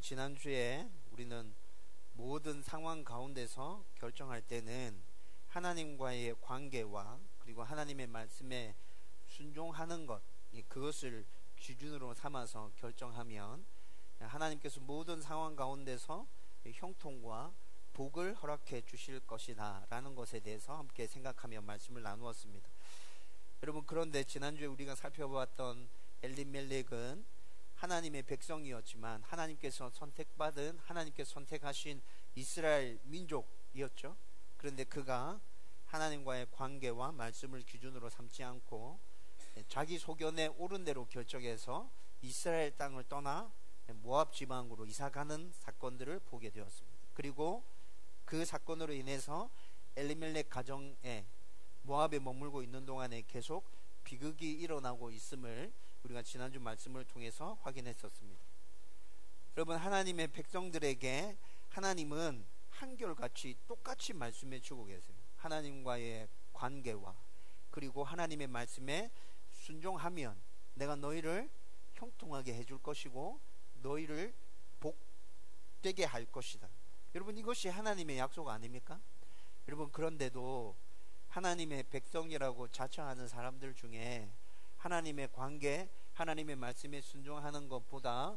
지난주에 우리는 모든 상황 가운데서 결정할 때는 하나님과의 관계와 그리고 하나님의 말씀에 순종하는 것, 그것을 기준으로 삼아서 결정하면 하나님께서 모든 상황 가운데서 형통과 복을 허락해 주실 것이다 라는 것에 대해서 함께 생각하며 말씀을 나누었습니다. 여러분, 그런데 지난주에 우리가 살펴보았던 엘리멜렉은 하나님의 백성이었지만 하나님께서 선택받은, 하나님께서 선택하신 이스라엘 민족이었죠. 그런데 그가 하나님과의 관계와 말씀을 기준으로 삼지 않고 자기 소견에 옳은 대로 결정해서 이스라엘 땅을 떠나 모압 지방으로 이사가는 사건들을 보게 되었습니다. 그리고 그 사건으로 인해서 엘리멜렉 가정에 모압에 머물고 있는 동안에 계속 비극이 일어나고 있음을 우리가 지난주 말씀을 통해서 확인했었습니다. 여러분, 하나님의 백성들에게 하나님은 한결같이 똑같이 말씀해 주고 계세요. 하나님과의 관계와 그리고 하나님의 말씀에 순종하면 내가 너희를 형통하게 해줄 것이고 너희를 복되게 할 것이다. 여러분, 이것이 하나님의 약속 아닙니까? 여러분, 그런데도 하나님의 백성이라고 자처하는 사람들 중에 하나님의 관계, 하나님의 말씀에 순종하는 것보다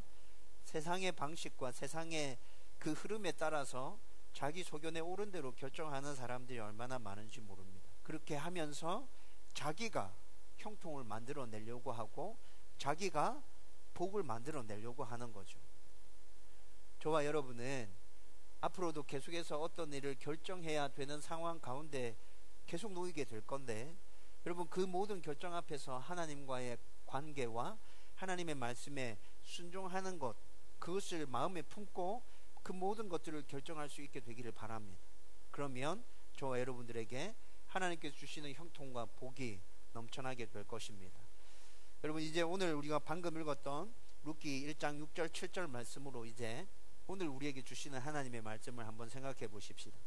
세상의 방식과 세상의 그 흐름에 따라서 자기 소견에 옳은 대로 결정하는 사람들이 얼마나 많은지 모릅니다. 그렇게 하면서 자기가 형통을 만들어내려고 하고 자기가 복을 만들어내려고 하는 거죠. 저와 여러분은 앞으로도 계속해서 어떤 일을 결정해야 되는 상황 가운데 계속 놓이게 될 건데, 여러분, 그 모든 결정 앞에서 하나님과의 관계와 하나님의 말씀에 순종하는 것, 그것을 마음에 품고 그 모든 것들을 결정할 수 있게 되기를 바랍니다. 그러면 저와 여러분들에게 하나님께서 주시는 형통과 복이 넘쳐나게 될 것입니다. 여러분, 이제 오늘 우리가 방금 읽었던 룻기 1장 6절 7절 말씀으로 이제 오늘 우리에게 주시는 하나님의 말씀을 한번 생각해 보십시다.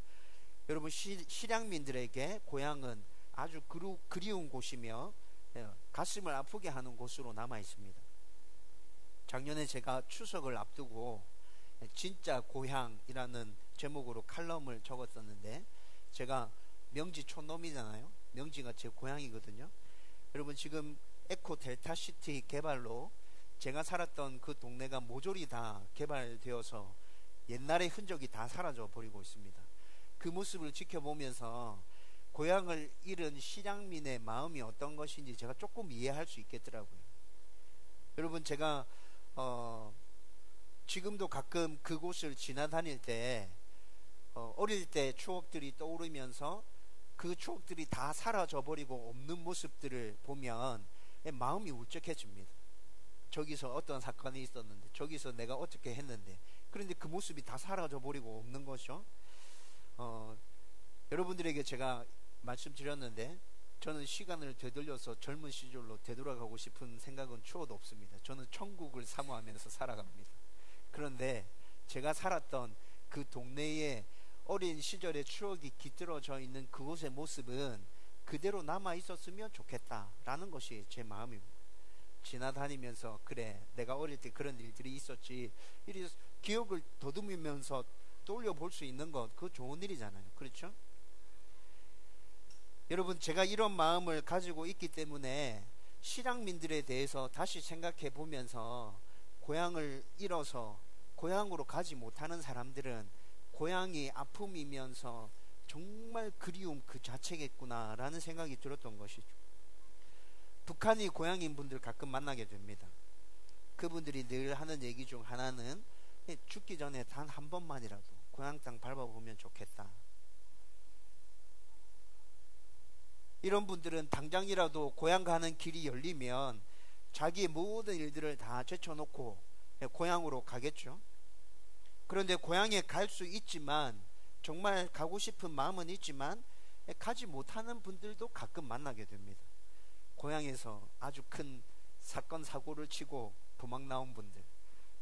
여러분, 실향민들에게 고향은 아주 그리운 곳이며 가슴을 아프게 하는 곳으로 남아 있습니다. 작년에 제가 추석을 앞두고 진짜 고향이라는 제목으로 칼럼을 적었었는데, 제가 명지 촌놈이잖아요. 명지가 제 고향이거든요. 여러분, 지금 에코 델타시티 개발로 제가 살았던 그 동네가 모조리 다 개발되어서 옛날의 흔적이 다 사라져 버리고 있습니다. 그 모습을 지켜보면서 고향을 잃은 실향민의 마음이 어떤 것인지 제가 조금 이해할 수 있겠더라고요. 여러분, 제가 지금도 가끔 그곳을 지나다닐 때 어릴 때 추억들이 떠오르면서 그 추억들이 다 사라져 버리고 없는 모습들을 보면 마음이 울적해집니다. 저기서 어떤 사건이 있었는데, 저기서 내가 어떻게 했는데, 그런데 그 모습이 다 사라져 버리고 없는 거죠. 여러분들에게 제가 말씀드렸는데, 저는 시간을 되돌려서 젊은 시절로 되돌아가고 싶은 생각은 추워도 없습니다. 저는 천국을 사모하면서 살아갑니다. 그런데 제가 살았던 그 동네에 어린 시절의 추억이 깃들어져 있는 그곳의 모습은 그대로 남아 있었으면 좋겠다라는 것이 제 마음입니다. 지나다니면서 그래, 내가 어릴 때 그런 일들이 있었지, 이리 기억을 더듬으면서 떠올려 볼 수 있는 것, 그거 좋은 일이잖아요. 그렇죠? 여러분, 제가 이런 마음을 가지고 있기 때문에 실향민들에 대해서 다시 생각해 보면서 고향을 잃어서 고향으로 가지 못하는 사람들은 고향이 아픔이면서 정말 그리움 그 자체겠구나 라는 생각이 들었던 것이죠. 북한이 고향인 분들 가끔 만나게 됩니다. 그분들이 늘 하는 얘기 중 하나는 죽기 전에 단 한 번만이라도 고향 땅 밟아보면 좋겠다. 이런 분들은 당장이라도 고향 가는 길이 열리면 자기의 모든 일들을 다 제쳐놓고 고향으로 가겠죠. 그런데 고향에 갈 수 있지만, 정말 가고 싶은 마음은 있지만 가지 못하는 분들도 가끔 만나게 됩니다. 고향에서 아주 큰 사건 사고를 치고 도망 나온 분들,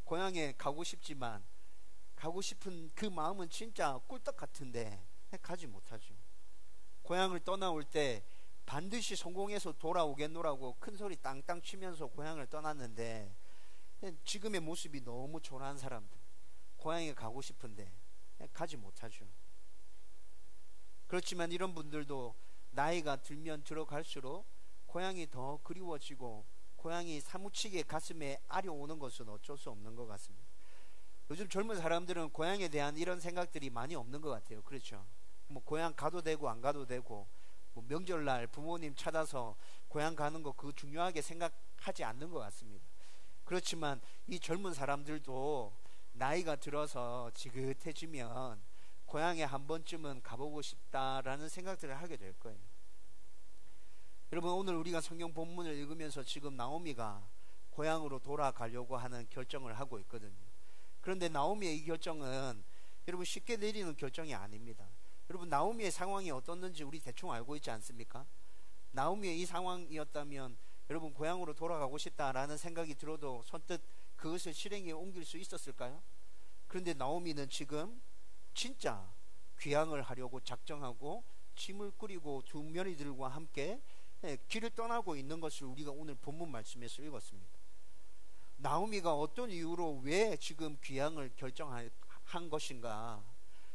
고향에 가고 싶지만 가고 싶은 그 마음은 진짜 꿀떡 같은데 가지 못하죠. 고향을 떠나올 때 반드시 성공해서 돌아오겠노라고 큰 소리 땅땅 치면서 고향을 떠났는데 지금의 모습이 너무 초라한 사람들, 고향에 가고 싶은데 가지 못하죠. 그렇지만 이런 분들도 나이가 들면 들어갈수록 고향이 더 그리워지고 고향이 사무치게 가슴에 아려오는 것은 어쩔 수 없는 것 같습니다. 요즘 젊은 사람들은 고향에 대한 이런 생각들이 많이 없는 것 같아요. 그렇죠? 뭐 고향 가도 되고 안 가도 되고, 뭐 명절날 부모님 찾아서 고향 가는 거 그거 중요하게 생각하지 않는 것 같습니다. 그렇지만 이 젊은 사람들도 나이가 들어서 지긋해지면 고향에 한 번쯤은 가보고 싶다라는 생각들을 하게 될 거예요. 여러분, 오늘 우리가 성경 본문을 읽으면서 지금 나오미가 고향으로 돌아가려고 하는 결정을 하고 있거든요. 그런데 나오미의 이 결정은 여러분 쉽게 내리는 결정이 아닙니다. 여러분, 나오미의 상황이 어떻는지 우리 대충 알고 있지 않습니까? 나오미의 이 상황이었다면 여러분 고향으로 돌아가고 싶다라는 생각이 들어도 선뜻 그것을 실행에 옮길 수 있었을까요? 그런데 나오미는 지금 진짜 귀향을 하려고 작정하고 짐을 꾸리고 두 며느리들과 함께 길을 떠나고 있는 것을 우리가 오늘 본문 말씀에서 읽었습니다. 나오미가 어떤 이유로 왜 지금 귀향을 결정한 것인가?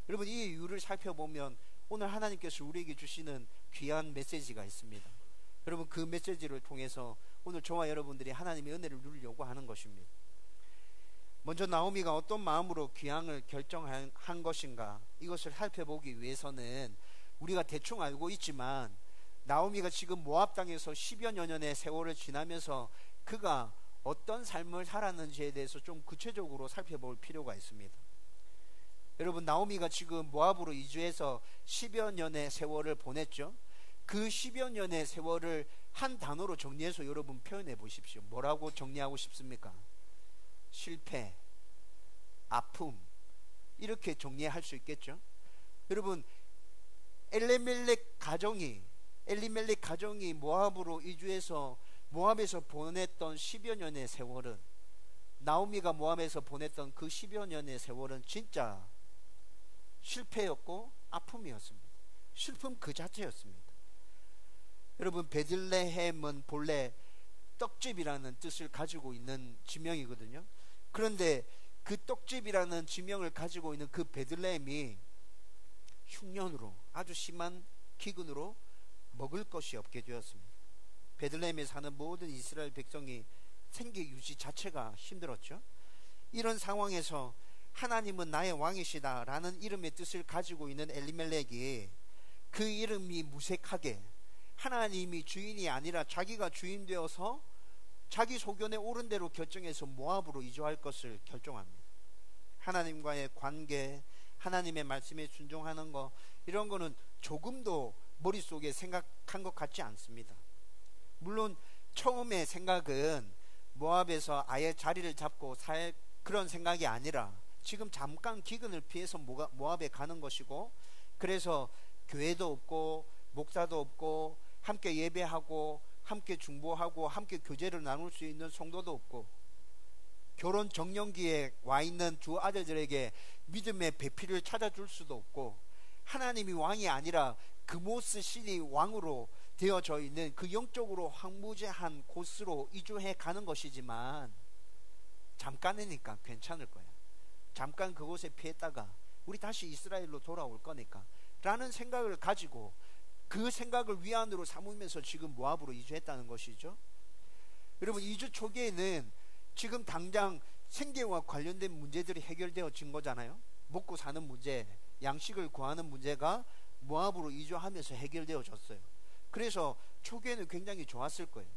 여러분, 이 이유를 살펴보면 오늘 하나님께서 우리에게 주시는 귀한 메시지가 있습니다. 여러분, 그 메시지를 통해서 오늘 저와 여러분들이 하나님의 은혜를 누리려고 하는 것입니다. 먼저 나오미가 어떤 마음으로 귀향을 결정한 것인가, 이것을 살펴보기 위해서는 우리가 대충 알고 있지만 나오미가 지금 모압 땅에서 10여 년의 세월을 지나면서 그가 어떤 삶을 살았는지에 대해서 좀 구체적으로 살펴볼 필요가 있습니다. 여러분, 나오미가 지금 모압으로 이주해서 10여 년의 세월을 보냈죠. 그 10여 년의 세월을 한 단어로 정리해서 여러분 표현해 보십시오. 뭐라고 정리하고 싶습니까? 실패, 아픔, 이렇게 정리할 수 있겠죠. 여러분, 엘리멜렉 가정이 모압으로 이주해서 모압에서 보냈던 10여 년의 세월은, 나오미가 모압에서 보냈던 그 10여 년의 세월은 진짜 실패였고 아픔이었습니다. 슬픔 그 자체였습니다. 여러분, 베들레헴은 본래 떡집이라는 뜻을 가지고 있는 지명이거든요. 그런데 그 떡집이라는 지명을 가지고 있는 그 베들레헴이 흉년으로, 아주 심한 기근으로 먹을 것이 없게 되었습니다. 베들레헴에 사는 모든 이스라엘 백성이 생계 유지 자체가 힘들었죠. 이런 상황에서 하나님은 나의 왕이시다 라는 이름의 뜻을 가지고 있는 엘리멜렉이 그 이름이 무색하게 하나님이 주인이 아니라 자기가 주인 되어서 자기 소견에 옳은 대로 결정해서 모압으로 이주할 것을 결정합니다. 하나님과의 관계, 하나님의 말씀에 순종하는 거, 이런 거는 조금도 머릿속에 생각한 것 같지 않습니다. 물론 처음에 생각은 모압에서 아예 자리를 잡고 살 그런 생각이 아니라 지금 잠깐 기근을 피해서 모압에 가는 것이고, 그래서 교회도 없고 목사도 없고 함께 예배하고 함께 중보하고 함께 교제를 나눌 수 있는 성도도 없고, 결혼 정년기에 와 있는 두 아들들에게 믿음의 배필을 찾아줄 수도 없고, 하나님이 왕이 아니라 그모스 신이 왕으로 되어져 있는 그 영적으로 황무지한 곳으로 이주해 가는 것이지만 잠깐이니까 괜찮을 거야. 잠깐 그곳에 피했다가 우리 다시 이스라엘로 돌아올 거니까 라는 생각을 가지고 그 생각을 위안으로 삼으면서 지금 모압으로 이주했다는 것이죠. 여러분, 이주 초기에는 지금 당장 생계와 관련된 문제들이 해결되어진 거잖아요. 먹고 사는 문제, 양식을 구하는 문제가 모압으로 이주하면서 해결되어졌어요. 그래서 초기에는 굉장히 좋았을 거예요.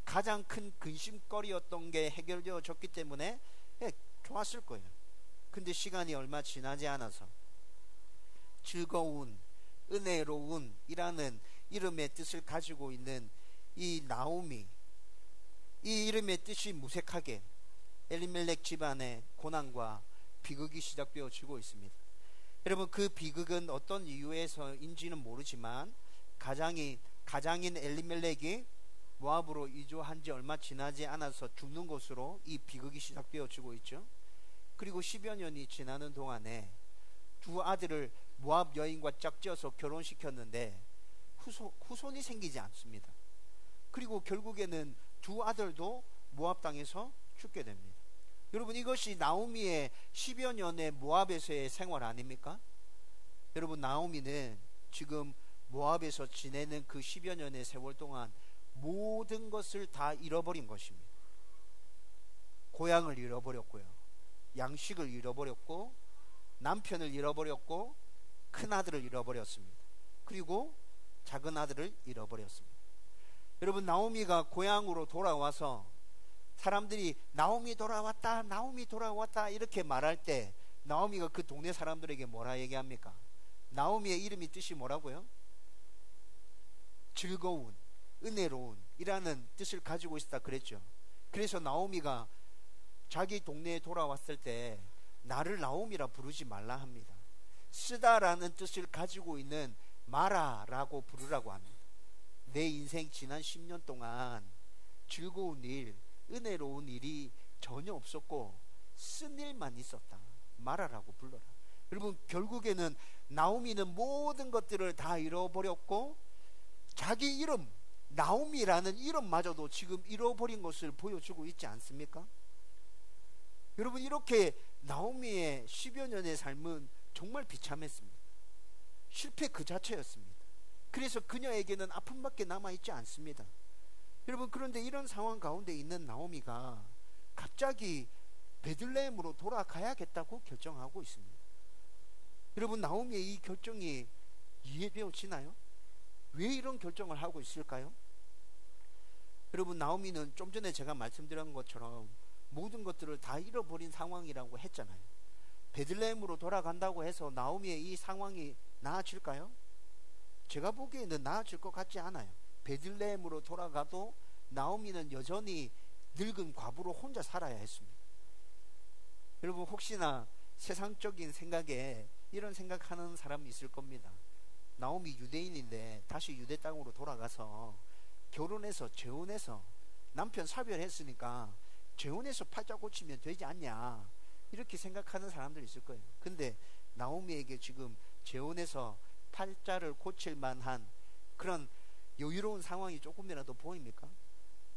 가장 큰 근심거리였던 게 해결되어졌기 때문에 좋았을 거예요. 근데 시간이 얼마 지나지 않아서 즐거운, 은혜로운 이라는 이름의 뜻을 가지고 있는 이 나오미, 이 이름의 뜻이 무색하게 엘리멜렉 집안의 고난과 비극이 시작되어지고 있습니다. 여러분, 그 비극은 어떤 이유에서인지는 모르지만 가장인 엘리멜렉이 모압으로 이주한 지 얼마 지나지 않아서 죽는 것으로 이 비극이 시작되어지고 있죠. 그리고 10여 년이 지나는 동안에 두 아들을 모압 여인과 짝지어서 결혼시켰는데 후손이 생기지 않습니다. 그리고 결국에는 두 아들도 모압 땅에서 죽게 됩니다. 여러분, 이것이 나오미의 10여 년의 모압에서의 생활 아닙니까? 여러분, 나오미는 지금 모압에서 지내는 그 10여 년의 세월 동안 모든 것을 다 잃어버린 것입니다. 고향을 잃어버렸고요, 양식을 잃어버렸고, 남편을 잃어버렸고, 큰 아들을 잃어버렸습니다. 그리고 작은 아들을 잃어버렸습니다. 여러분, 나오미가 고향으로 돌아와서 사람들이 나오미 돌아왔다, 나오미 돌아왔다 이렇게 말할 때 나오미가 그 동네 사람들에게 뭐라 얘기합니까? 나오미의 이름이 뜻이 뭐라고요? 즐거운, 은혜로운 이라는 뜻을 가지고 있다 그랬죠. 그래서 나오미가 자기 동네에 돌아왔을 때 나를 나오미라 부르지 말라 합니다. 쓰다라는 뜻을 가지고 있는 마라라고 부르라고 합니다. 내 인생 지난 10년 동안 즐거운 일, 은혜로운 일이 전혀 없었고 쓴 일만 있었다. 마라라고 불러라. 여러분, 결국에는 나오미는 모든 것들을 다 잃어버렸고 자기 이름 나오미라는 이름마저도 지금 잃어버린 것을 보여주고 있지 않습니까? 여러분, 이렇게 나오미의 10여 년의 삶은 정말 비참했습니다. 실패 그 자체였습니다. 그래서 그녀에게는 아픔밖에 남아있지 않습니다. 여러분, 그런데 이런 상황 가운데 있는 나오미가 갑자기 베들레헴으로 돌아가야겠다고 결정하고 있습니다. 여러분, 나오미의 이 결정이 이해되어지나요? 왜 이런 결정을 하고 있을까요? 여러분, 나오미는 좀 전에 제가 말씀드린 것처럼 모든 것들을 다 잃어버린 상황이라고 했잖아요. 베들레헴으로 돌아간다고 해서 나오미의 이 상황이 나아질까요? 제가 보기에는 나아질 것 같지 않아요. 베들레헴으로 돌아가도 나오미는 여전히 늙은 과부로 혼자 살아야 했습니다. 여러분, 혹시나 세상적인 생각에 이런 생각하는 사람이 있을 겁니다. 나오미 유대인인데 다시 유대 땅으로 돌아가서 결혼해서 재혼해서 남편 사별했으니까 재혼해서 팔자 고치면 되지 않냐, 이렇게 생각하는 사람들이 있을 거예요. 근데 나오미에게 지금 재혼해서 팔자를 고칠 만한 그런 여유로운 상황이 조금이라도 보입니까?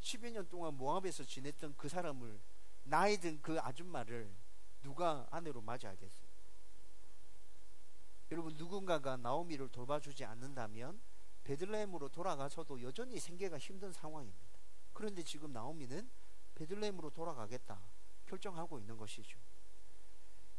10여 년 동안 모압에서 지냈던 그 사람을, 나이 든 그 아줌마를 누가 아내로 맞이하겠어요? 여러분, 누군가가 나오미를 돌봐주지 않는다면 베들레헴으로 돌아가서도 여전히 생계가 힘든 상황입니다. 그런데 지금 나오미는 베들레헴으로 돌아가겠다 결정하고 있는 것이죠.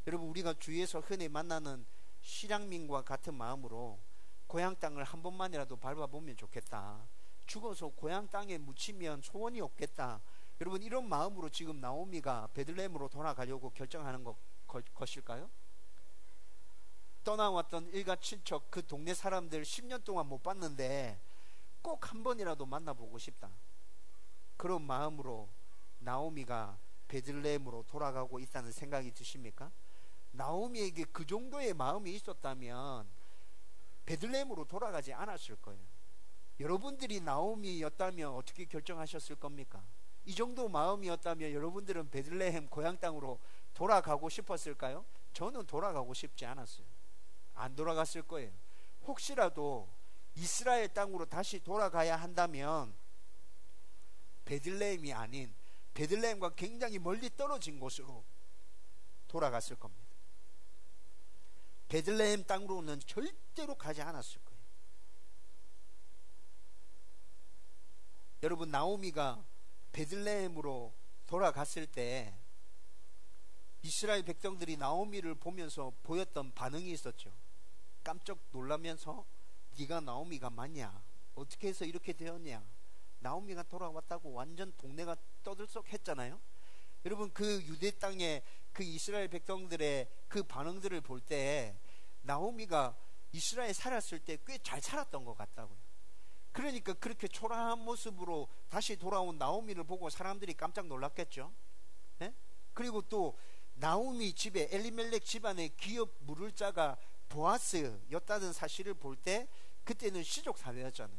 여러분, 우리가 주위에서 흔히 만나는 실향민과 같은 마음으로 고향 땅을 한 번만이라도 밟아보면 좋겠다, 죽어서 고향 땅에 묻히면 소원이 없겠다, 여러분, 이런 마음으로 지금 나오미가 베들레헴으로 돌아가려고 결정하는 것일까요? 떠나왔던 일가 친척, 그 동네 사람들 10년 동안 못 봤는데 꼭 한 번이라도 만나보고 싶다, 그런 마음으로 나오미가 베들레헴으로 돌아가고 있다는 생각이 드십니까? 나오미에게 그 정도의 마음이 있었다면 베들레헴으로 돌아가지 않았을 거예요. 여러분들이 나오미였다면 어떻게 결정하셨을 겁니까? 이 정도 마음이었다면 여러분들은 베들레헴 고향 땅으로 돌아가고 싶었을까요? 저는 돌아가고 싶지 않았어요. 안 돌아갔을 거예요. 혹시라도 이스라엘 땅으로 다시 돌아가야 한다면 베들레헴이 아닌 베들레헴과 굉장히 멀리 떨어진 곳으로 돌아갔을 겁니다. 베들레헴 땅으로는 절대로 가지 않았을 거예요. 여러분, 나오미가 베들레헴으로 돌아갔을 때 이스라엘 백성들이 나오미를 보면서 보였던 반응이 있었죠. 깜짝 놀라면서 네가 나오미가 맞냐? 어떻게 해서 이렇게 되었냐? 나오미가 돌아왔다고 완전 동네가 떠들썩했잖아요. 여러분, 그 유대 땅의 그 이스라엘 백성들의 그 반응들을 볼 때 나오미가 이스라엘에 살았을 때 꽤 잘 살았던 것 같다고요. 그러니까 그렇게 초라한 모습으로 다시 돌아온 나오미를 보고 사람들이 깜짝 놀랐겠죠. 네? 그리고 또 나오미 집에, 엘리멜렉 집안에 기업 물을 자가 보아스였다는 사실을 볼 때 그때는 시족 사회였잖아요.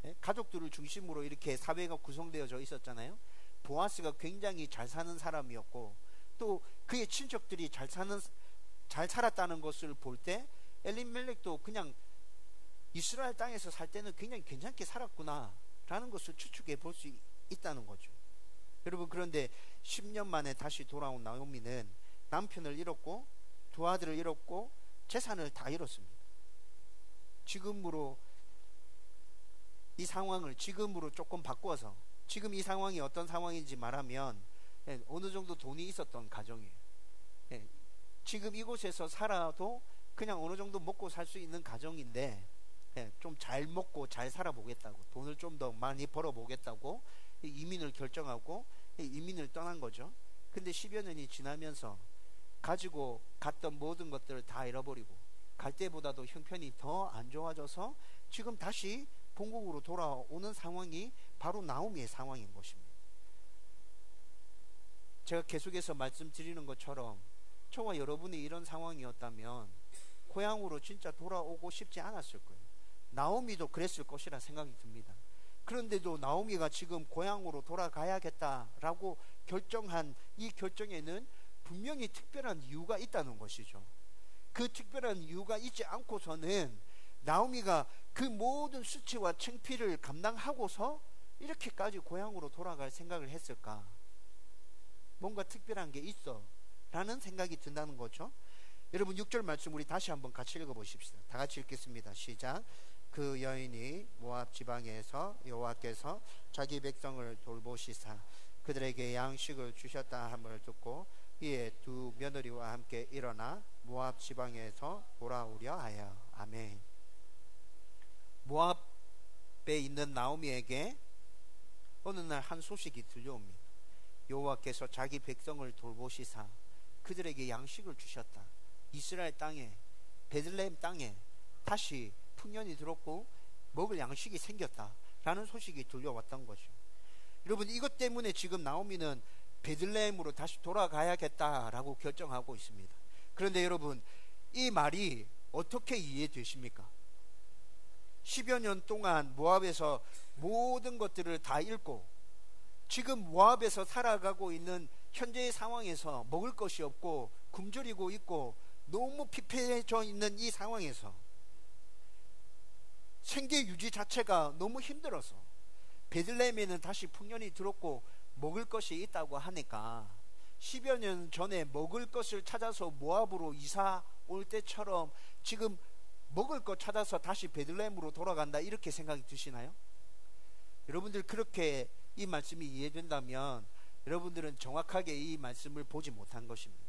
네? 가족들을 중심으로 이렇게 사회가 구성되어져 있었잖아요. 보아스가 굉장히 잘 사는 사람이었고 또 그의 친척들이 잘 살았다는 것을 볼 때 엘리멜렉도 그냥 이스라엘 땅에서 살 때는 굉장히 괜찮게 살았구나 라는 것을 추측해 볼 수 있다는 거죠. 여러분, 그런데 10년 만에 다시 돌아온 나오미는 남편을 잃었고 두 아들을 잃었고 재산을 다 잃었습니다. 지금으로 이 상황을 지금으로 조금 바꿔서 지금 이 상황이 어떤 상황인지 말하면 어느 정도 돈이 있었던 가정이에요. 지금 이곳에서 살아도 그냥 어느 정도 먹고 살 수 있는 가정인데 좀 잘 먹고 잘 살아보겠다고, 돈을 좀 더 많이 벌어보겠다고 이민을 결정하고 이민을 떠난 거죠. 근데 10여 년이 지나면서 가지고 갔던 모든 것들을 다 잃어버리고 갈 때보다도 형편이 더 안 좋아져서 지금 다시 본국으로 돌아오는 상황이 바로 나오미의 상황인 것입니다. 제가 계속해서 말씀드리는 것처럼 저와 여러분이 이런 상황이었다면 고향으로 진짜 돌아오고 싶지 않았을 거예요. 나오미도 그랬을 것이라 생각이 듭니다. 그런데도 나오미가 지금 고향으로 돌아가야겠다라고 결정한 이 결정에는 분명히 특별한 이유가 있다는 것이죠. 그 특별한 이유가 있지 않고서는 나오미가 그 모든 수치와 창피를 감당하고서 이렇게까지 고향으로 돌아갈 생각을 했을까? 뭔가 특별한 게 있어 라는 생각이 든다는 거죠. 여러분, 6절 말씀 우리 다시 한번 같이 읽어보십시다. 다 같이 읽겠습니다. 시작. 그 여인이 모압 지방에서 여호와께서 자기 백성을 돌보시사 그들에게 양식을 주셨다 함을 듣고 이에 두 며느리와 함께 일어나 모압 지방에서 돌아오려 하여. 아멘. 모압에 있는 나오미에게 어느 날 한 소식이 들려옵니다. 여호와께서 자기 백성을 돌보시사 그들에게 양식을 주셨다. 이스라엘 땅에, 베들레헴 땅에 다시 풍년이 들었고 먹을 양식이 생겼다 라는 소식이 들려왔던 거죠. 여러분, 이것 때문에 지금 나오미는 베들레헴으로 다시 돌아가야겠다라고 결정하고 있습니다. 그런데 여러분, 이 말이 어떻게 이해되십니까? 10여 년 동안 모압에서 모든 것들을 다 잃고 지금 모압에서 살아가고 있는 현재의 상황에서 먹을 것이 없고 굶주리고 있고 너무 피폐해져 있는 이 상황에서 생계 유지 자체가 너무 힘들어서 베들레헴에는 다시 풍년이 들었고 먹을 것이 있다고 하니까 10여 년 전에 먹을 것을 찾아서 모압으로 이사 올 때처럼 지금 먹을 것 찾아서 다시 베들레헴으로 돌아간다, 이렇게 생각이 드시나요? 여러분들, 그렇게 이 말씀이 이해된다면 여러분들은 정확하게 이 말씀을 보지 못한 것입니다.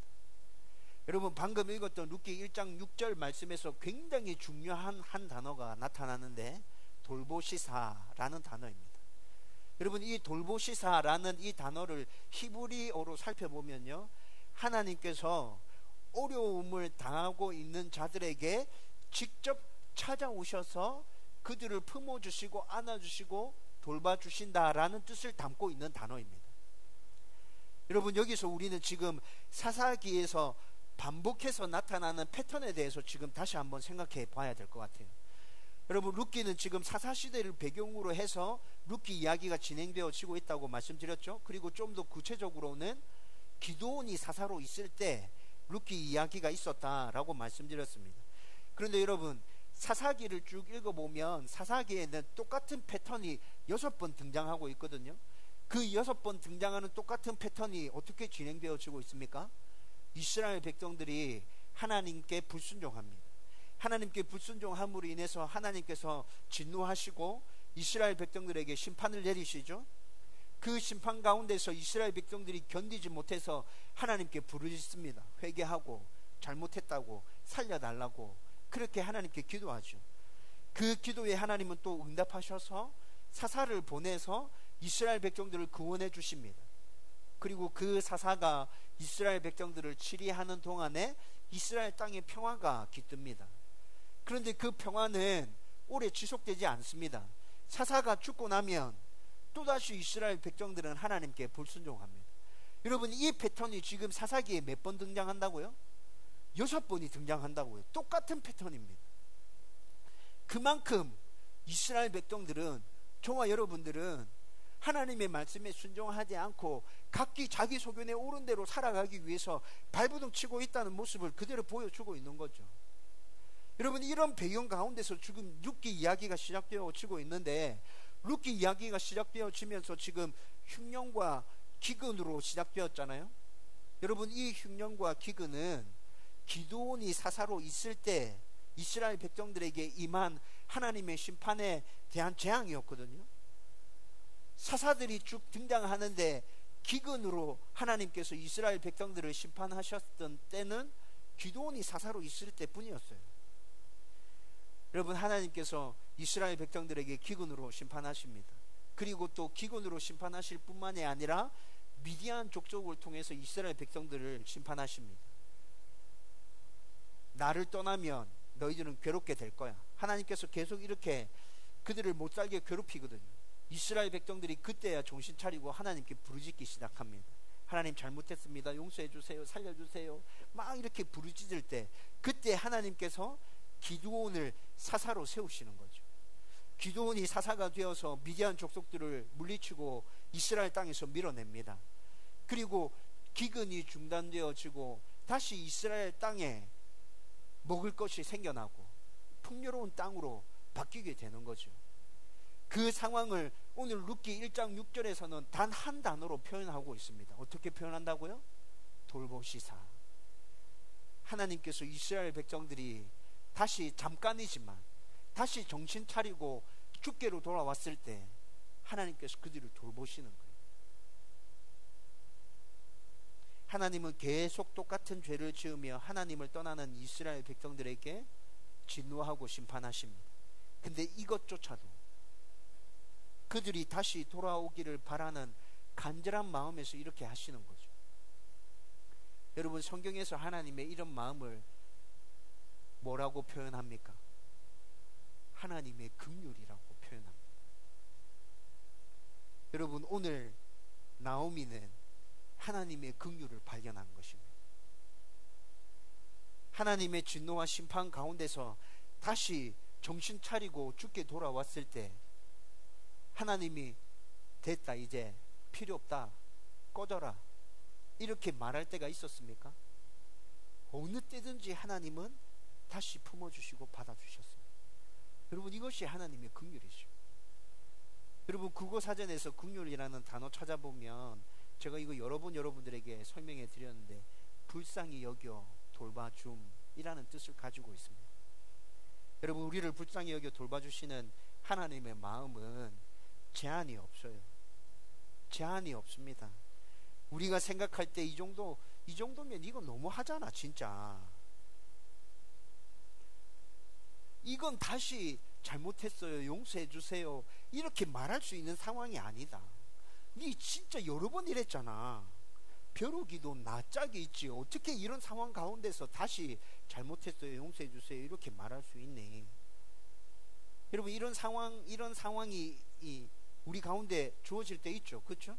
여러분, 방금 읽었던 룻기 1장 6절 말씀에서 굉장히 중요한 한 단어가 나타나는데 돌보시사라는 단어입니다. 여러분, 이 돌보시사라는 이 단어를 히브리어로 살펴보면요, 하나님께서 어려움을 당하고 있는 자들에게 직접 찾아오셔서 그들을 품어주시고 안아주시고 돌봐주신다라는 뜻을 담고 있는 단어입니다. 여러분, 여기서 우리는 지금 사사기에서 반복해서 나타나는 패턴에 대해서 지금 다시 한번 생각해 봐야 될 것 같아요. 여러분, 룻기는 지금 사사시대를 배경으로 해서 룻기 이야기가 진행되어지고 있다고 말씀드렸죠. 그리고 좀 더 구체적으로는 기드온이 사사로 있을 때 룻기 이야기가 있었다라고 말씀드렸습니다. 그런데 여러분, 사사기를 쭉 읽어보면 사사기에는 똑같은 패턴이 6번 등장하고 있거든요. 그 6번 등장하는 똑같은 패턴이 어떻게 진행되어지고 있습니까? 이스라엘 백성들이 하나님께 불순종합니다. 하나님께 불순종함으로 인해서 하나님께서 진노하시고 이스라엘 백성들에게 심판을 내리시죠. 그 심판 가운데서 이스라엘 백성들이 견디지 못해서 하나님께 부르짖습니다. 회개하고 잘못했다고 살려달라고 그렇게 하나님께 기도하죠. 그 기도에 하나님은 또 응답하셔서 사사를 보내서 이스라엘 백성들을 구원해 주십니다. 그리고 그 사사가 이스라엘 백성들을 치리하는 동안에 이스라엘 땅의 평화가 깃듭니다. 그런데 그 평화는 오래 지속되지 않습니다. 사사가 죽고 나면 또다시 이스라엘 백성들은 하나님께 불순종합니다. 여러분, 이 패턴이 지금 사사기에 몇 번 등장한다고요? 6번이 등장한다고요. 똑같은 패턴입니다. 그만큼 이스라엘 백성들은, 저와 여러분들은 하나님의 말씀에 순종하지 않고 각기 자기 소견에 옳은 대로 살아가기 위해서 발버둥 치고 있다는 모습을 그대로 보여주고 있는 거죠. 여러분, 이런 배경 가운데서 지금 룻기 이야기가 시작되어지고 있는데, 룻기 이야기가 시작되어지면서 지금 흉년과 기근으로 시작되었잖아요. 여러분, 이 흉년과 기근은 기드온이 사사로 있을 때 이스라엘 백성들에게 임한 하나님의 심판에 대한 재앙이었거든요. 사사들이 쭉 등장하는데 기근으로 하나님께서 이스라엘 백성들을 심판하셨던 때는 기드온이 사사로 있을 때뿐이었어요. 여러분, 하나님께서 이스라엘 백성들에게 기근으로 심판하십니다. 그리고 또 기근으로 심판하실 뿐만이 아니라 미디안 족속을 통해서 이스라엘 백성들을 심판하십니다. 나를 떠나면 너희들은 괴롭게 될 거야. 하나님께서 계속 이렇게 그들을 못 살게 괴롭히거든요. 이스라엘 백성들이 그때야 정신 차리고 하나님께 부르짖기 시작합니다. 하나님 잘못했습니다. 용서해 주세요. 살려주세요. 막 이렇게 부르짖을 때 그때 하나님께서 기드온을 사사로 세우시는 거죠. 기드온이 사사가 되어서 미디안 족속들을 물리치고 이스라엘 땅에서 밀어냅니다. 그리고 기근이 중단되어지고 다시 이스라엘 땅에 먹을 것이 생겨나고 풍요로운 땅으로 바뀌게 되는 거죠. 그 상황을 오늘 룻기 1장 6절에서는 단 한 단어로 표현하고 있습니다. 어떻게 표현한다고요? 돌보시사. 하나님께서 이스라엘 백성들이 다시 잠깐이지만 다시 정신 차리고 주께로 돌아왔을 때 하나님께서 그들을 돌보시는 거예요. 하나님은 계속 똑같은 죄를 지으며 하나님을 떠나는 이스라엘 백성들에게 진노하고 심판하십니다. 근데 이것조차도 그들이 다시 돌아오기를 바라는 간절한 마음에서 이렇게 하시는 거죠. 여러분, 성경에서 하나님의 이런 마음을 뭐라고 표현합니까? 하나님의 긍휼이라고 표현합니다. 여러분, 오늘 나오미는 하나님의 긍휼을 발견한 것입니다. 하나님의 진노와 심판 가운데서 다시 정신 차리고 주께 돌아왔을 때 하나님이 됐다, 이제 필요 없다, 꺼져라, 이렇게 말할 때가 있었습니까? 어느 때든지 하나님은 다시 품어주시고 받아주셨습니다. 여러분, 이것이 하나님의 긍휼이죠. 여러분, 국어사전에서 긍휼이라는 단어 찾아보면 제가 이거 여러 번 여러분들에게 설명해 드렸는데 불쌍히 여겨 돌봐줌이라는 뜻을 가지고 있습니다. 여러분, 우리를 불쌍히 여겨 돌봐주시는 하나님의 마음은 제한이 없어요. 제한이 없습니다. 우리가 생각할 때 이 정도면 이거 너무 하잖아, 진짜. 이건 다시 잘못했어요, 용서해 주세요, 이렇게 말할 수 있는 상황이 아니다. 니 진짜 여러 번 이랬잖아. 벼룩이도 낯짝이 있지. 어떻게 이런 상황 가운데서 다시 잘못했어요, 용서해 주세요, 이렇게 말할 수 있니? 여러분, 이런 상황이 우리 가운데 주어질 때 있죠, 그렇죠?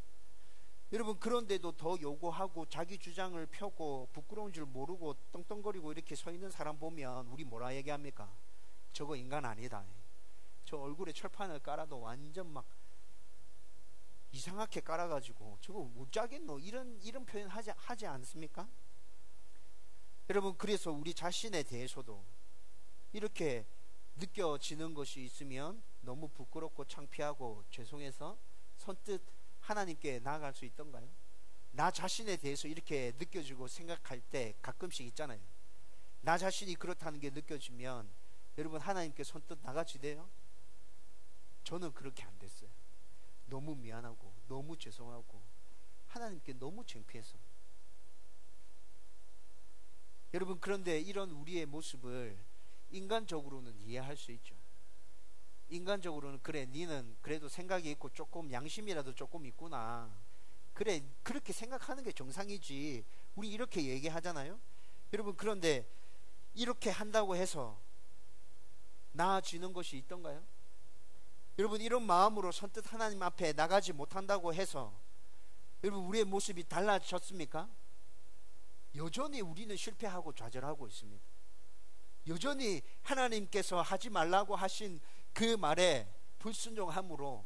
여러분, 그런데도 더 요구하고 자기 주장을 펴고 부끄러운 줄 모르고 떵떵거리고 이렇게 서 있는 사람 보면 우리 뭐라 얘기합니까? 저거 인간 아니다. 저 얼굴에 철판을 깔아도 완전 막 이상하게 깔아가지고 저거 못 자겠노, 이런 표현 하지 않습니까? 여러분, 그래서 우리 자신에 대해서도 이렇게 느껴지는 것이 있으면 너무 부끄럽고 창피하고 죄송해서 선뜻 하나님께 나아갈 수 있던가요? 나 자신에 대해서 이렇게 느껴지고 생각할 때 가끔씩 있잖아요. 나 자신이 그렇다는 게 느껴지면 여러분, 하나님께 선뜻 나가지돼요? 저는 그렇게 안 됐어요. 너무 미안하고 너무 죄송하고 하나님께 너무 창피해서. 여러분, 그런데 이런 우리의 모습을 인간적으로는 이해할 수 있죠. 인간적으로는 그래, 니는 그래도 생각이 있고 조금 양심이라도 조금 있구나, 그래, 그렇게 생각하는 게 정상이지, 우리 이렇게 얘기하잖아요. 여러분, 그런데 이렇게 한다고 해서 나아지는 것이 있던가요? 여러분, 이런 마음으로 선뜻 하나님 앞에 나가지 못한다고 해서 여러분, 우리의 모습이 달라졌습니까? 여전히 우리는 실패하고 좌절하고 있습니다. 여전히 하나님께서 하지 말라고 하신 그 말에 불순종함으로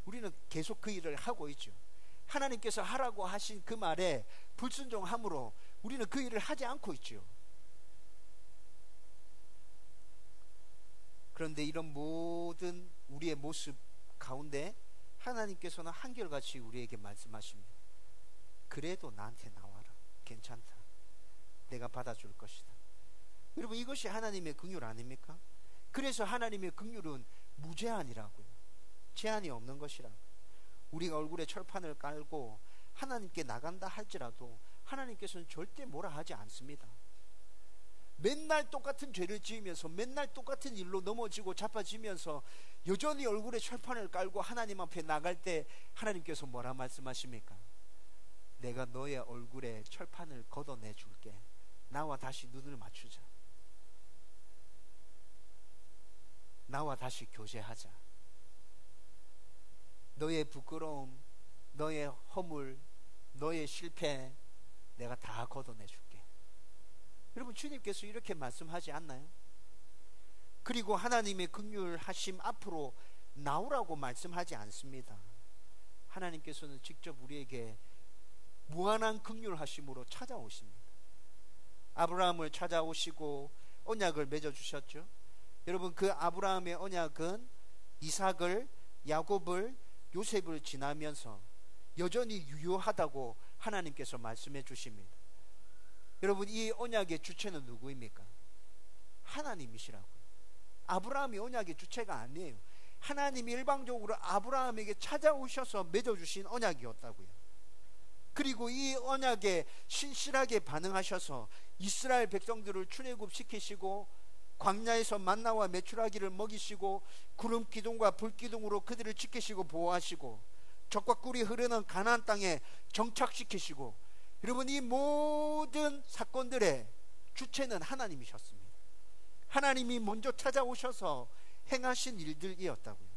우리는 계속 그 일을 하고 있죠. 하나님께서 하라고 하신 그 말에 불순종함으로 우리는 그 일을 하지 않고 있죠. 그런데 이런 모든 우리의 모습 가운데 하나님께서는 한결같이 우리에게 말씀하십니다. 그래도 나한테 나와라. 괜찮다. 내가 받아줄 것이다. 여러분, 이것이 하나님의 긍휼 아닙니까? 그래서 하나님의 긍휼은 무제한이라고요. 제한이 없는 것이라고. 우리가 얼굴에 철판을 깔고 하나님께 나간다 할지라도 하나님께서는 절대 뭐라 하지 않습니다. 맨날 똑같은 죄를 지으면서 맨날 똑같은 일로 넘어지고 자빠지면서 여전히 얼굴에 철판을 깔고 하나님 앞에 나갈 때 하나님께서 뭐라 말씀하십니까? 내가 너의 얼굴에 철판을 걷어내 줄게. 나와 다시 눈을 맞추자. 나와 다시 교제하자. 너의 부끄러움, 너의 허물, 너의 실패 내가 다 걷어내 줄게. 여러분, 주님께서 이렇게 말씀하지 않나요? 그리고 하나님의 긍휼하심 앞으로 나오라고 말씀하지 않습니다. 하나님께서는 직접 우리에게 무한한 긍휼하심으로 찾아오십니다. 아브라함을 찾아오시고 언약을 맺어주셨죠. 여러분, 그 아브라함의 언약은 이삭을, 야곱을, 요셉을 지나면서 여전히 유효하다고 하나님께서 말씀해 주십니다. 여러분, 이 언약의 주체는 누구입니까? 하나님이시라고요. 아브라함이 언약의 주체가 아니에요. 하나님이 일방적으로 아브라함에게 찾아오셔서 맺어주신 언약이었다고요. 그리고 이 언약에 신실하게 반응하셔서 이스라엘 백성들을 출애굽시키시고 광야에서 만나와 메추라기를 먹이시고 구름 기둥과 불 기둥으로 그들을 지키시고 보호하시고 젖과 꿀이 흐르는 가나안 땅에 정착시키시고, 여러분, 이 모든 사건들의 주체는 하나님이셨습니다. 하나님이 먼저 찾아오셔서 행하신 일들이었다고요.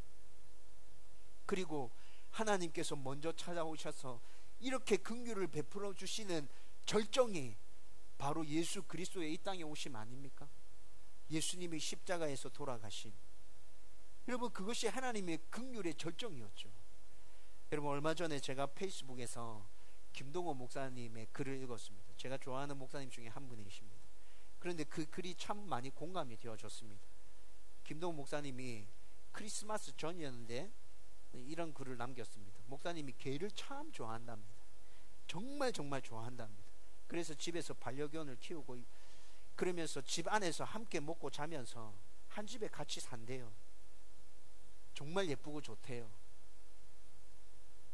그리고 하나님께서 먼저 찾아오셔서 이렇게 긍휼을 베풀어 주시는 절정이 바로 예수 그리스도의 이 땅에 오심 아닙니까? 예수님이 십자가에서 돌아가신, 여러분, 그것이 하나님의 긍휼의 절정이었죠. 여러분, 얼마 전에 제가 페이스북에서 김동호 목사님의 글을 읽었습니다. 제가 좋아하는 목사님 중에 한 분이십니다. 그런데 그 글이 참 많이 공감이 되어졌습니다. 김동호 목사님이 크리스마스 전이었는데 이런 글을 남겼습니다. 목사님이 개를 참 좋아한답니다. 정말 정말 좋아한답니다. 그래서 집에서 반려견을 키우고 그러면서 집 안에서 함께 먹고 자면서 한 집에 같이 산대요. 정말 예쁘고 좋대요.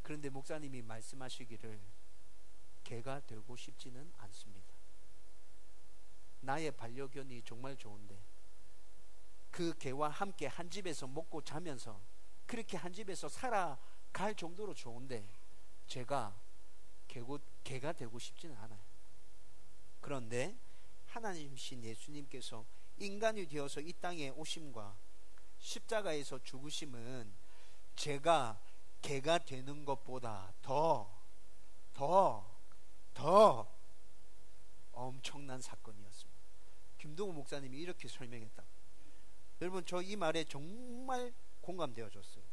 그런데 목사님이 말씀하시기를 개가 되고 싶지는 않습니다. 나의 반려견이 정말 좋은데 그 개와 함께 한 집에서 먹고 자면서 그렇게 한 집에서 살아갈 정도로 좋은데 제가 개가 되고 싶지는 않아요. 그런데 하나님이신 예수님께서 인간이 되어서 이 땅에 오심과 십자가에서 죽으심은 제가 개가 되는 것보다 더 엄청난 사건이었습니다. 김동호 목사님이 이렇게 설명했다. 여러분, 저 이 말에 정말 공감되어졌어요.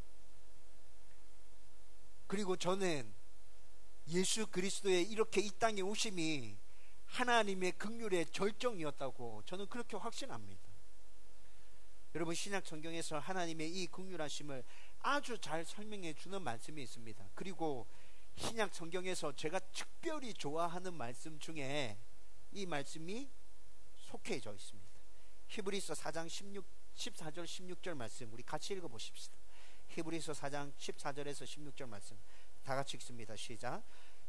그리고 저는 예수 그리스도의 이렇게 이 땅에 오심이 하나님의 긍휼의 절정이었다고 저는 그렇게 확신합니다. 여러분, 신약 성경에서 하나님의 이 긍휼하심을 아주 잘 설명해 주는 말씀이 있습니다. 그리고 신약 성경에서 제가 특별히 좋아하는 말씀 중에 이 말씀이 속해져 있습니다. 히브리서 4장 14절 16절 말씀 우리 같이 읽어보십시다. 히브리서 4장 14절에서 16절 말씀 다 같이 읽습니다. 시작.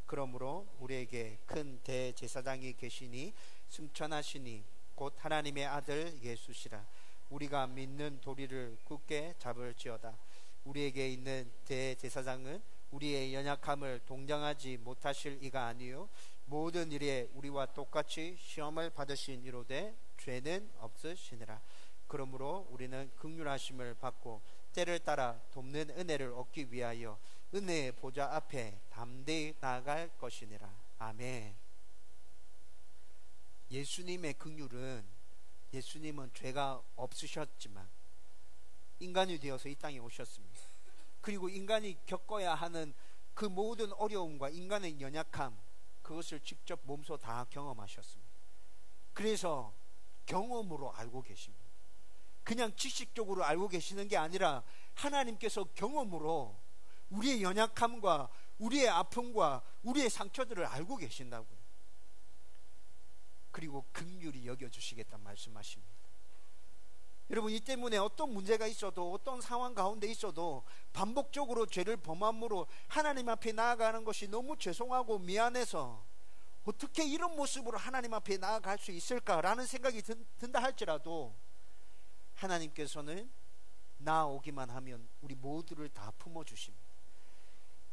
그러므로 우리에게 큰 대제사장이 계시니 승천하시니 곧 하나님의 아들 예수시라. 우리가 믿는 도리를 굳게 잡을지어다. 우리에게 있는 대제사장은 우리의 연약함을 동정하지 못하실 이가 아니요 모든 일에 우리와 똑같이 시험을 받으신 이로되 죄는 없으시니라. 그러므로 우리는 긍휼하심을 받고 때를 따라 돕는 은혜를 얻기 위하여 은혜의 보좌 앞에 담대히 나아갈 것이니라. 아멘. 예수님의 긍휼은, 예수님은 죄가 없으셨지만 인간이 되어서 이 땅에 오셨습니다. 그리고 인간이 겪어야 하는 그 모든 어려움과 인간의 연약함, 그것을 직접 몸소 다 경험하셨습니다. 그래서 경험으로 알고 계십니다. 그냥 지식적으로 알고 계시는 게 아니라 하나님께서 경험으로 우리의 연약함과 우리의 아픔과 우리의 상처들을 알고 계신다고요. 그리고 긍휼히 여겨주시겠다는 말씀하십니다. 여러분, 이 때문에 어떤 문제가 있어도, 어떤 상황 가운데 있어도 반복적으로 죄를 범함으로 하나님 앞에 나아가는 것이 너무 죄송하고 미안해서 어떻게 이런 모습으로 하나님 앞에 나아갈 수 있을까라는 생각이 든다 할지라도 하나님께서는 나아오기만 하면 우리 모두를 다 품어주십니다.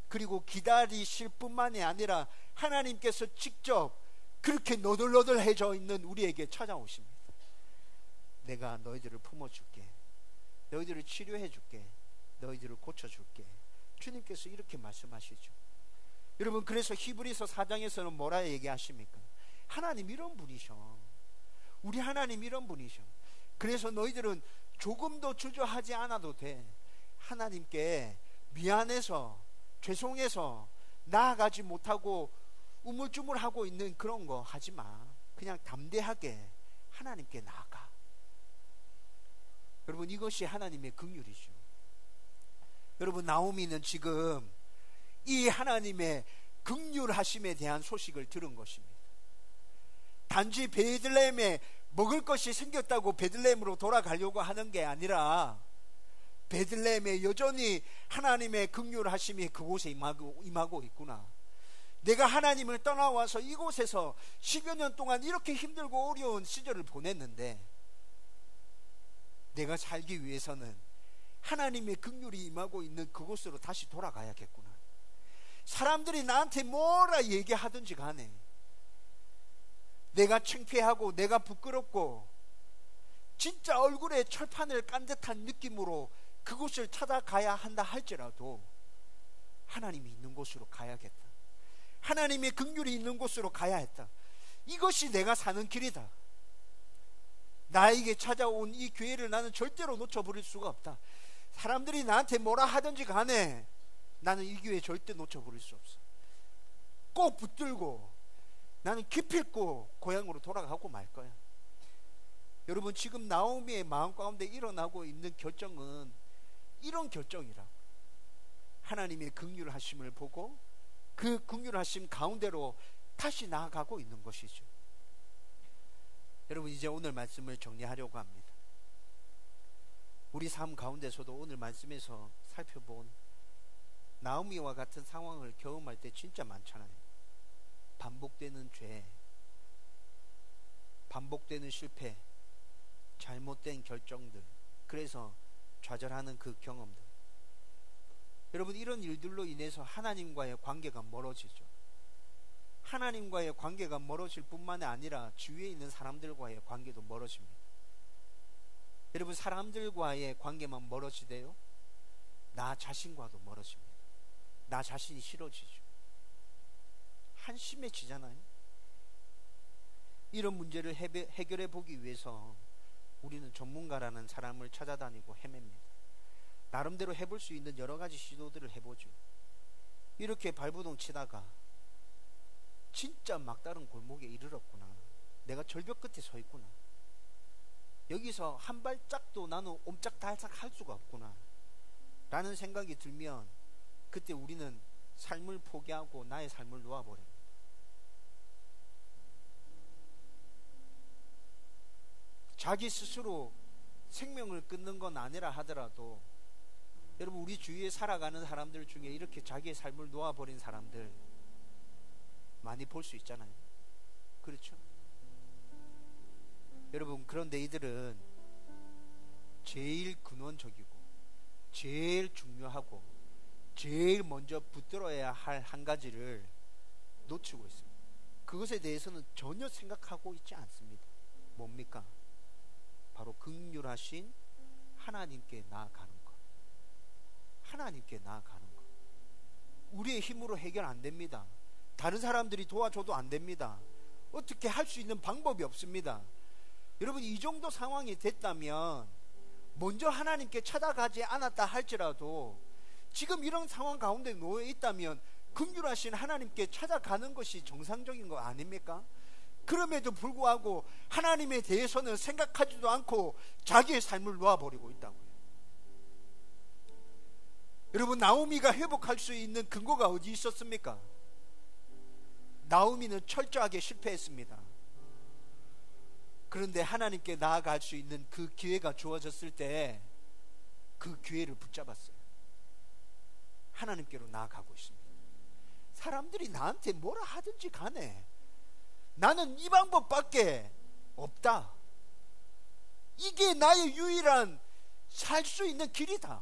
그리고 기다리실 뿐만이 아니라 하나님께서 직접 그렇게 너덜너덜해져 있는 우리에게 찾아오십니다. 내가 너희들을 품어줄게, 너희들을 치료해줄게, 너희들을 고쳐줄게. 주님께서 이렇게 말씀하시죠. 여러분, 그래서 히브리서 4장에서는 뭐라 얘기하십니까? 하나님 이런 분이셔. 우리 하나님 이런 분이셔. 그래서 너희들은 조금도 주저하지 않아도 돼. 하나님께 미안해서, 죄송해서 나아가지 못하고 우물쭈물하고 있는 그런 거 하지 마. 그냥 담대하게 하나님께 나아가. 여러분, 이것이 하나님의 긍휼이죠. 여러분, 나오미는 지금 이 하나님의 긍휼하심에 대한 소식을 들은 것입니다. 단지 베들레헴에 먹을 것이 생겼다고 베들레헴으로 돌아가려고 하는 게 아니라 베들레헴에 여전히 하나님의 긍휼하심이 그곳에 임하고 있구나. 내가 하나님을 떠나와서 이곳에서 10여 년 동안 이렇게 힘들고 어려운 시절을 보냈는데 내가 살기 위해서는 하나님의 긍휼이 임하고 있는 그곳으로 다시 돌아가야겠구나. 사람들이 나한테 뭐라 얘기하든지 간에 내가 창피하고 내가 부끄럽고 진짜 얼굴에 철판을 깐 듯한 느낌으로 그곳을 찾아가야 한다 할지라도 하나님이 있는 곳으로 가야겠다. 하나님의 긍휼이 있는 곳으로 가야 했다. 이것이 내가 사는 길이다. 나에게 찾아온 이 기회를 나는 절대로 놓쳐버릴 수가 없다. 사람들이 나한테 뭐라 하든지 간에 나는 이 기회 절대 놓쳐버릴 수 없어. 꼭 붙들고 나는 기필코 고향으로 돌아가고 말 거야. 여러분, 지금 나오미의 마음 가운데 일어나고 있는 결정은 이런 결정이라고. 하나님의 긍휼하심을 보고 그 긍휼하심 가운데로 다시 나아가고 있는 것이죠. 여러분, 이제 오늘 말씀을 정리하려고 합니다. 우리 삶 가운데서도 오늘 말씀에서 살펴본 나오미와 같은 상황을 경험할 때 진짜 많잖아요. 반복되는 죄, 반복되는 실패, 잘못된 결정들, 그래서 좌절하는 그 경험들. 여러분, 이런 일들로 인해서 하나님과의 관계가 멀어지죠. 하나님과의 관계가 멀어질 뿐만 아니라 주위에 있는 사람들과의 관계도 멀어집니다. 여러분, 사람들과의 관계만 멀어지대요? 나 자신과도 멀어집니다. 나 자신이 싫어지죠. 한심해지잖아요. 이런 문제를 해결해 보기 위해서 우리는 전문가라는 사람을 찾아다니고 헤맵니다. 나름대로 해볼 수 있는 여러 가지 시도들을 해보죠. 이렇게 발부동 치다가 진짜 막다른 골목에 이르렀구나. 내가 절벽 끝에 서 있구나. 여기서 한 발짝도 나는 옴짝달싹 할 수가 없구나 라는 생각이 들면 그때 우리는 삶을 포기하고 나의 삶을 놓아버립니다. 자기 스스로 생명을 끊는 건 아니라 하더라도 여러분, 우리 주위에 살아가는 사람들 중에 이렇게 자기의 삶을 놓아버린 사람들 많이 볼 수 있잖아요. 그렇죠? 여러분, 그런데 이들은 제일 근원적이고 제일 중요하고 제일 먼저 붙들어야 할 한 가지를 놓치고 있습니다. 그것에 대해서는 전혀 생각하고 있지 않습니다. 뭡니까? 바로 긍휼하신 하나님께 나아가는 것. 하나님께 나아가는 것. 우리의 힘으로 해결 안 됩니다. 다른 사람들이 도와줘도 안 됩니다. 어떻게 할 수 있는 방법이 없습니다. 여러분, 이 정도 상황이 됐다면 먼저 하나님께 찾아가지 않았다 할지라도 지금 이런 상황 가운데 놓여 있다면 긍휼하신 하나님께 찾아가는 것이 정상적인 거 아닙니까? 그럼에도 불구하고 하나님에 대해서는 생각하지도 않고 자기의 삶을 놓아버리고 있다고요. 여러분, 나오미가 회복할 수 있는 근거가 어디 있었습니까? 나오미는 철저하게 실패했습니다. 그런데 하나님께 나아갈 수 있는 그 기회가 주어졌을 때 그 기회를 붙잡았어요. 하나님께로 나아가고 있습니다. 사람들이 나한테 뭐라 하든지 간에 나는 이 방법밖에 없다. 이게 나의 유일한 살 수 있는 길이다.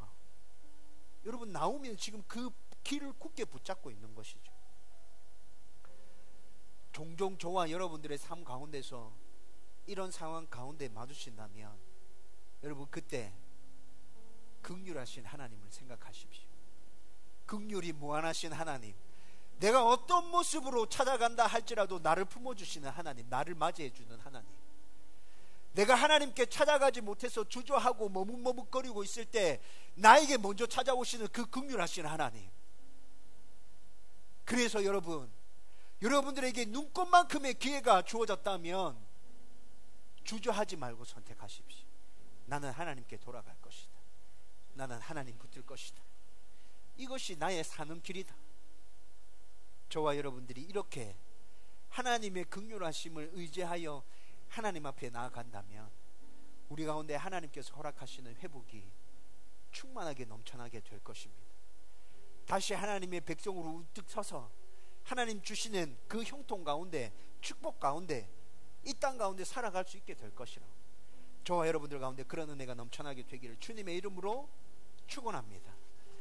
여러분, 나오미는 지금 그 길을 굳게 붙잡고 있는 것이죠. 종종 저와 여러분들의 삶 가운데서 이런 상황 가운데 마주친다면 여러분, 그때 긍휼하신 하나님을 생각하십시오. 긍휼이 무한하신 하나님, 내가 어떤 모습으로 찾아간다 할지라도 나를 품어주시는 하나님, 나를 맞이해주는 하나님, 내가 하나님께 찾아가지 못해서 주저하고 머뭇머뭇거리고 있을 때 나에게 먼저 찾아오시는 그 긍휼하신 하나님. 그래서 여러분들에게 눈꽃만큼의 기회가 주어졌다면 주저하지 말고 선택하십시오. 나는 하나님께 돌아갈 것이다. 나는 하나님 붙들 것이다. 이것이 나의 사는 길이다. 저와 여러분들이 이렇게 하나님의 긍휼하심을 의지하여 하나님 앞에 나아간다면 우리 가운데 하나님께서 허락하시는 회복이 충만하게 넘쳐나게 될 것입니다. 다시 하나님의 백성으로 우뚝 서서 하나님 주시는 그 형통 가운데, 축복 가운데, 이 땅 가운데 살아갈 수 있게 될 것이라. 저와 여러분들 가운데 그런 은혜가 넘쳐나게 되기를 주님의 이름으로 축원합니다.